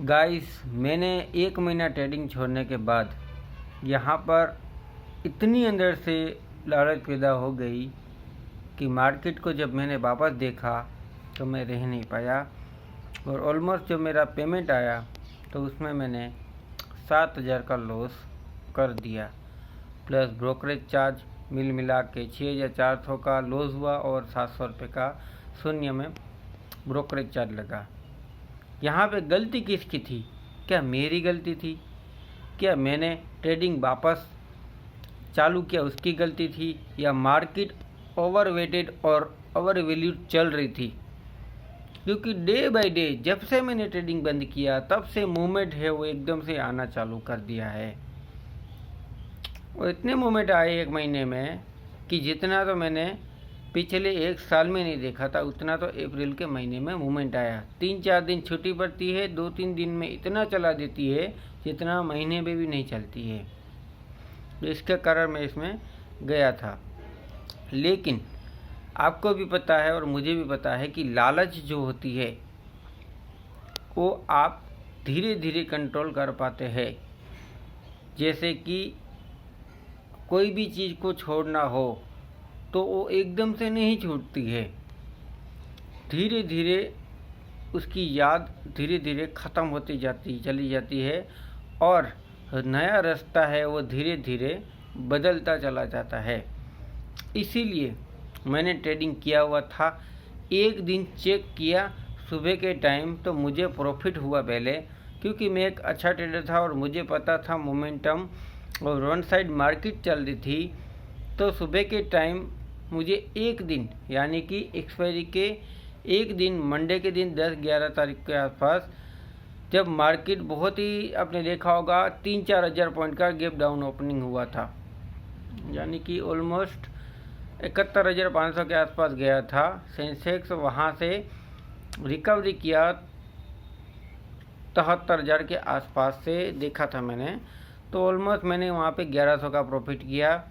Guys, मैंने 1 महीना trading छोड़ने के बाद यहाँ पर इतनी अंदर से लालच पैदा हो गई कि मार्केट को जब मैंने वापस देखा तो मैं रह नहीं पाया और ऑलमोस्ट जब मेरा पेमेंट आया तो उसमें मैंने 7,000 का लॉस कर दिया, प्लस ब्रोकरेज चार्ज मिला के 6,400 का लॉस हुआ और 700 रुपये का शून्य में ब्रोकरेज चार्ज लगा। यहाँ पे गलती किसकी थी? क्या मेरी गलती थी? क्या मैंने ट्रेडिंग वापस चालू किया उसकी गलती थी? या मार्केट ओवरवेटेड और ओवर वैल्यूड चल रही थी? क्योंकि डे बाय डे जब से मैंने ट्रेडिंग बंद किया तब से मूवमेंट है वो एकदम से आना चालू कर दिया है। और इतने मूवमेंट आए 1 महीने में कि जितना तो मैंने पिछले 1 साल में नहीं देखा था उतना तो अप्रैल के महीने में मूवमेंट आया। 3-4 दिन छुट्टी पड़ती है, 2-3 दिन में इतना चला देती है जितना महीने में भी नहीं चलती है। तो इसके कारण मैं इसमें गया था। लेकिन आपको भी पता है और मुझे भी पता है कि लालच जो होती है वो आप धीरे धीरे कंट्रोल कर पाते हैं। जैसे कि कोई भी चीज़ को छोड़ना हो तो वो एकदम से नहीं छूटती है, धीरे धीरे उसकी याद धीरे धीरे ख़त्म होती चली जाती है और नया रास्ता है वो धीरे धीरे बदलता चला जाता है। इसीलिए मैंने ट्रेडिंग किया हुआ था। एक दिन चेक किया सुबह के टाइम तो मुझे प्रॉफिट हुआ पहले, क्योंकि मैं एक अच्छा ट्रेडर था और मुझे पता था मोमेंटम और वन साइड मार्केट चल रही थी। तो सुबह के टाइम मुझे एक दिन यानी कि एक्सपायरी के एक दिन मंडे के दिन 10-11 तारीख के आसपास जब मार्केट बहुत ही आपने देखा होगा 3-4 हज़ार पॉइंट का गैप डाउन ओपनिंग हुआ था, यानी कि ऑलमोस्ट 71,500 के आसपास गया था सेंसेक्स। वहाँ से रिकवरी किया 73,000 के आसपास से देखा था मैंने। तो ऑलमोस्ट मैंने वहाँ पे 1100 का प्रॉफिट किया।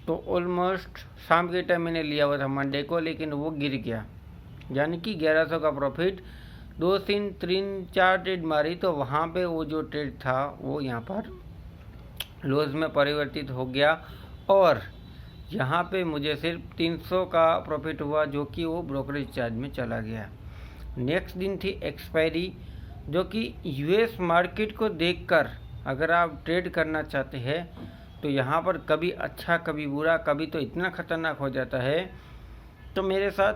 तो ऑलमोस्ट शाम के टाइम मैंने लिया हुआ था मंडे को, लेकिन वो गिर गया, यानी कि 1100 का प्रॉफिट। 2-3-4 ट्रेड मारी तो वहाँ पे वो जो ट्रेड था वो यहाँ पर लॉस में परिवर्तित हो गया और यहाँ पे मुझे सिर्फ 300 का प्रॉफिट हुआ, जो कि वो ब्रोकरेज चार्ज में चला गया। नेक्स्ट दिन थी एक्सपायरी, जो कि यूएस मार्केट को देखकर अगर आप ट्रेड करना चाहते हैं तो यहाँ पर कभी अच्छा कभी बुरा, कभी तो इतना ख़तरनाक हो जाता है। तो मेरे साथ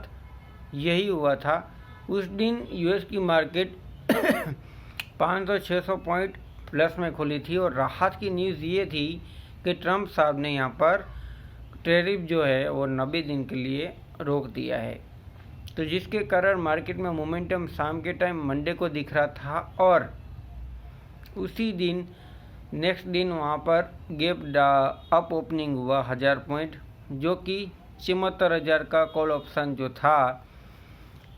यही हुआ था। उस दिन यूएस की मार्केट 500-600 पॉइंट प्लस में खुली थी और राहत की न्यूज़ ये थी कि ट्रंप साहब ने यहाँ पर टैरिफ जो है वो 90 दिन के लिए रोक दिया है। तो जिसके कारण मार्केट में मोमेंटम शाम के टाइम मंडे को दिख रहा था और उसी दिन नेक्स्ट दिन वहाँ पर गैप अप ओपनिंग हुआ 1000 पॉइंट, जो कि 74,000 का कॉल ऑप्शन जो था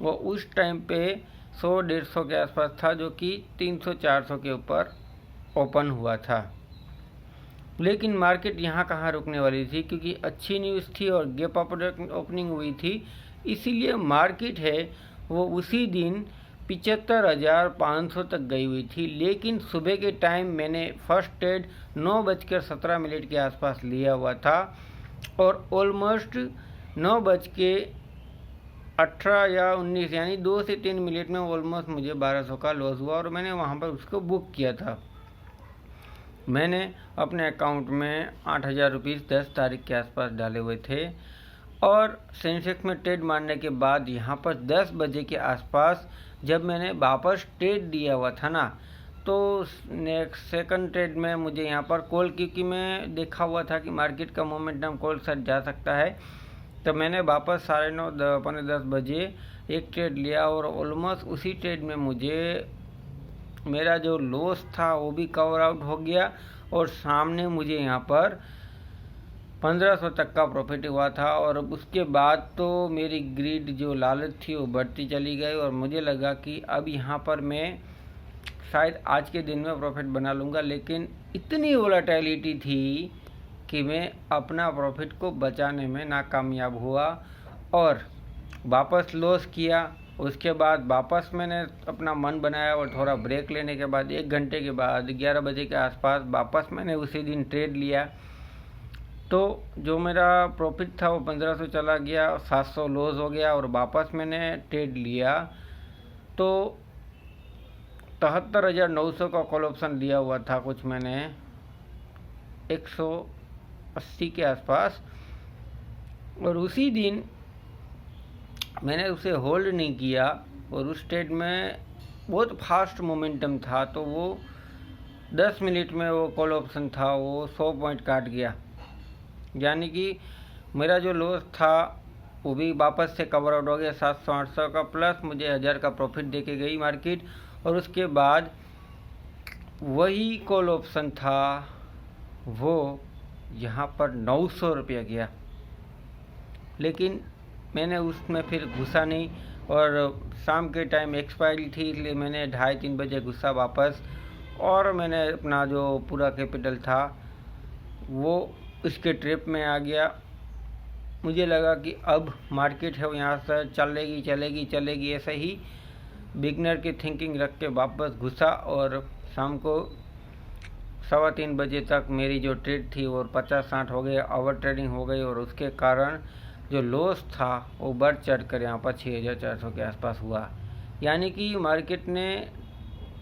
वो उस टाइम पे 100-150 के आसपास था, जो कि 300-400 के ऊपर ओपन हुआ था। लेकिन मार्केट यहाँ कहाँ रुकने वाली थी, क्योंकि अच्छी न्यूज़ थी और गैप अप ओपनिंग हुई थी। इसीलिए मार्केट है वो उसी दिन 75,500 तक गई हुई थी। लेकिन सुबह के टाइम मैंने फर्स्ट ट्रेड 9:17 के आसपास लिया हुआ था और ऑलमोस्ट 9:18 या 19 यानी 2 से 3 मिनट में ऑलमोस्ट मुझे 1200 का लॉस हुआ और मैंने वहाँ पर उसको बुक किया था। मैंने अपने अकाउंट में 8,000 रुपीज़ 10 तारीख के आसपास डाले हुए थे और सेंसेक्स में ट्रेड मारने के बाद यहाँ पर 10 बजे के आसपास जब मैंने वापस ट्रेड दिया हुआ था ना, तो नेक्स्ट सेकंड ट्रेड में मुझे यहाँ पर कॉल, क्योंकि मैं देखा हुआ था कि मार्केट का मोमेंटम कॉल साइड जा सकता है, तो मैंने वापस 9:30-10 बजे एक ट्रेड लिया और ऑलमोस्ट उसी ट्रेड में मुझे मेरा जो लॉस था वो भी कवर आउट हो गया और सामने मुझे यहाँ पर 1500 तक का प्रॉफिट हुआ था। और उसके बाद तो मेरी ग्रीड जो लालच थी वो बढ़ती चली गई और मुझे लगा कि अब यहाँ पर मैं शायद आज के दिन में प्रॉफिट बना लूँगा, लेकिन इतनी वोलेटिलिटी थी कि मैं अपना प्रॉफिट को बचाने में नाकामयाब हुआ और वापस लॉस किया उसके बाद वापस मैंने अपना मन बनाया और थोड़ा ब्रेक लेने के बाद 1 घंटे के बाद 11 बजे के आसपास वापस मैंने उसी दिन ट्रेड लिया। तो जो मेरा प्रॉफिट था वो 1500 चला गया, 700 लॉस हो गया और वापस मैंने ट्रेड लिया तो 73,900 का कॉल ऑप्शन लिया हुआ था कुछ मैंने 180 के आसपास, और उसी दिन मैंने उसे होल्ड नहीं किया और उस ट्रेड में बहुत फास्ट मोमेंटम था तो वो 10 मिनट में वो कॉल ऑप्शन था वो 100 पॉइंट काट गया। यानी कि मेरा जो लॉस था वो भी वापस से कवर आउट हो गया 700-800 का, प्लस मुझे 1000 का प्रॉफिट दे के गई मार्केट। और उसके बाद वही कॉल ऑप्शन था वो यहाँ पर 900 रुपया गया, लेकिन मैंने उसमें फिर घुसा नहीं और शाम के टाइम एक्सपायरी थी इसलिए मैंने 2:30-3 बजे घुसा वापस, और मैंने अपना जो पूरा कैपिटल था वो उसके ट्रिप में आ गया। मुझे लगा कि अब मार्केट है वो यहाँ से चलेगी चलेगी चलेगी, ऐसे ही बिगनर की थिंकिंग रख के वापस घुसा और शाम को 3:15 बजे तक मेरी जो ट्रेड थी वो 50-60 हो गए, ओवर ट्रेडिंग हो गई और उसके कारण जो लॉस था वो बढ़ चढ़ कर यहाँ पर 6400 के आसपास हुआ। यानी कि मार्केट ने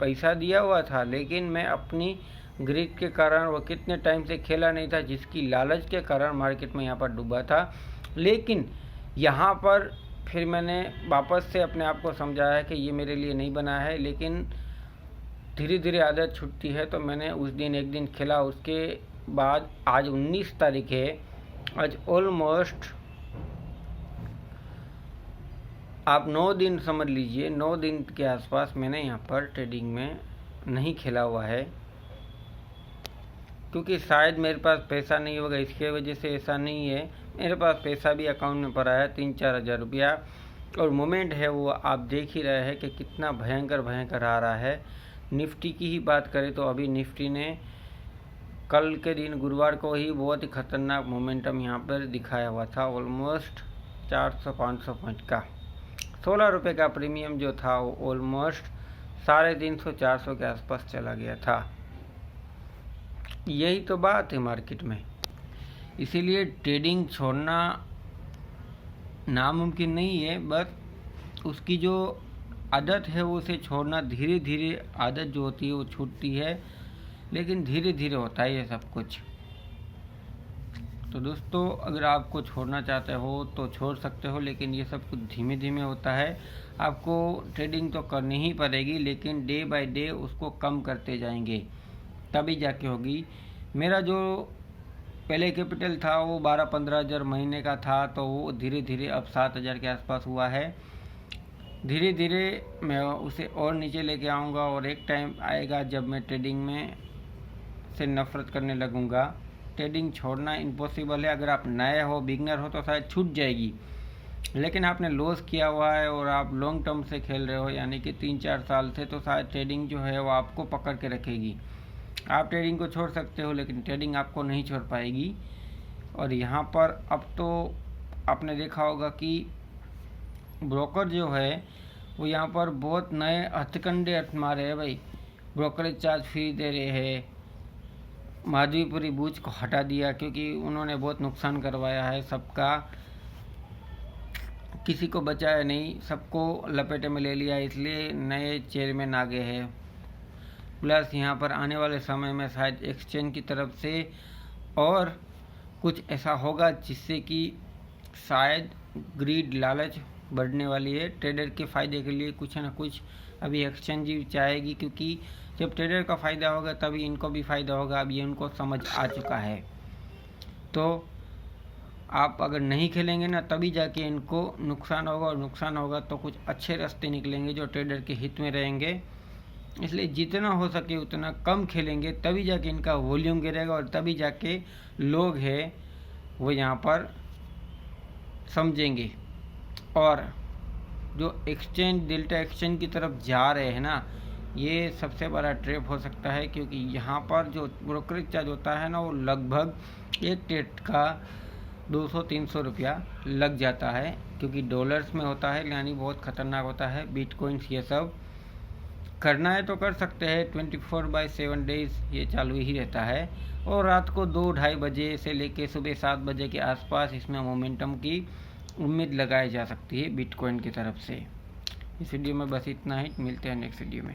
पैसा दिया हुआ था लेकिन मैं अपनी ग्रीड के कारण वो कितने टाइम से खेला नहीं था, जिसकी लालच के कारण मार्केट में यहाँ पर डूबा था। लेकिन यहाँ पर फिर मैंने वापस से अपने आप को समझाया कि ये मेरे लिए नहीं बना है, लेकिन धीरे धीरे आदत छूटती है। तो मैंने उस दिन एक दिन खेला, उसके बाद आज 19 तारीख है, आज ऑलमोस्ट आप 9 दिन समझ लीजिए, 9 दिन के आसपास मैंने यहाँ पर ट्रेडिंग में नहीं खेला हुआ है, क्योंकि शायद मेरे पास पैसा नहीं होगा इसके वजह से ऐसा नहीं है। मेरे पास पैसा भी अकाउंट में पड़ा है 3-4 हज़ार रुपया, और मोमेंट है वो आप देख ही रहे हैं कि कितना भयंकर आ रहा है। निफ्टी की ही बात करें तो अभी निफ्टी ने कल के दिन गुरुवार को ही बहुत ही खतरनाक मोमेंटम यहाँ पर दिखाया हुआ था, ऑलमोस्ट 400-500 पॉइंट का। 16 रुपये का प्रीमियम जो था वो ऑलमोस्ट 350-400 के आसपास चला गया था। यही तो बात है मार्केट में, इसीलिए ट्रेडिंग छोड़ना नामुमकिन नहीं है, बस उसकी जो आदत है वो उसे छोड़ना धीरे धीरे आदत जो होती है वो छूटती है, लेकिन धीरे धीरे होता है ये सब कुछ। तो दोस्तों अगर आपको छोड़ना चाहते हो तो छोड़ सकते हो, लेकिन ये सब कुछ धीमे धीमे होता है। आपको ट्रेडिंग तो करनी ही पड़ेगी, लेकिन डे बाय डे उसको कम करते जाएंगे तभी जाके होगी। मेरा जो पहले कैपिटल था वो 12-15 हज़ार महीने का था, तो वो धीरे धीरे अब 7,000 के आसपास हुआ है। धीरे धीरे मैं उसे और नीचे लेके आऊँगा और एक टाइम आएगा जब मैं ट्रेडिंग में से नफ़रत करने लगूँगा। ट्रेडिंग छोड़ना इम्पॉसिबल है। अगर आप नए हो, बिगनर हो तो शायद छूट जाएगी, लेकिन आपने लॉस किया हुआ है और आप लॉन्ग टर्म से खेल रहे हो यानी कि 3-4 साल से, तो शायद ट्रेडिंग जो है वो आपको पकड़ के रखेगी। आप ट्रेडिंग को छोड़ सकते हो लेकिन ट्रेडिंग आपको नहीं छोड़ पाएगी। और यहाँ पर अब तो आपने देखा होगा कि ब्रोकर जो है वो यहाँ पर बहुत नए हथकंडे मारे हैं भाई। ब्रोकरेज चार्ज फ्री दे रहे हैं, माधवीपुरी बूच को हटा दिया क्योंकि उन्होंने बहुत नुकसान करवाया है सबका, किसी को बचाया नहीं, सबको लपेटे में ले लिया, इसलिए नए चेयरमैन आ गए हैं। प्लस यहाँ पर आने वाले समय में शायद एक्सचेंज की तरफ से और कुछ ऐसा होगा जिससे कि शायद ग्रीड लालच बढ़ने वाली है। ट्रेडर के फ़ायदे के लिए कुछ ना कुछ अभी एक्सचेंज भी चाहेगी, क्योंकि जब ट्रेडर का फ़ायदा होगा तभी इनको भी फ़ायदा होगा। अब ये उनको समझ आ चुका है। तो आप अगर नहीं खेलेंगे ना तभी जाके इनको नुकसान होगा, और नुकसान होगा तो कुछ अच्छे रास्ते निकलेंगे जो ट्रेडर के हित में रहेंगे। इसलिए जितना हो सके उतना कम खेलेंगे, तभी जाके इनका वॉल्यूम गिरेगा और तभी जाके लोग हैं वो यहाँ पर समझेंगे। और जो एक्सचेंज डेल्टा एक्सचेंज की तरफ जा रहे हैं ना, ये सबसे बड़ा ट्रैप हो सकता है, क्योंकि यहाँ पर जो ब्रोकरेज चार्ज होता है ना वो लगभग एक ट्रेड का 200-300 रुपया लग जाता है, क्योंकि डॉलर्स में होता है, यानी बहुत ख़तरनाक होता है बिटकॉइंस। ये सब करना है तो कर सकते हैं, 24/7 डेज ये चालू ही रहता है। और रात को 2-2:30 बजे से लेके सुबह 7 बजे के आसपास इसमें मोमेंटम की उम्मीद लगाई जा सकती है बिटकॉइन की तरफ से। इस वीडियो में बस इतना ही, मिलते हैं नेक्स्ट वीडियो में।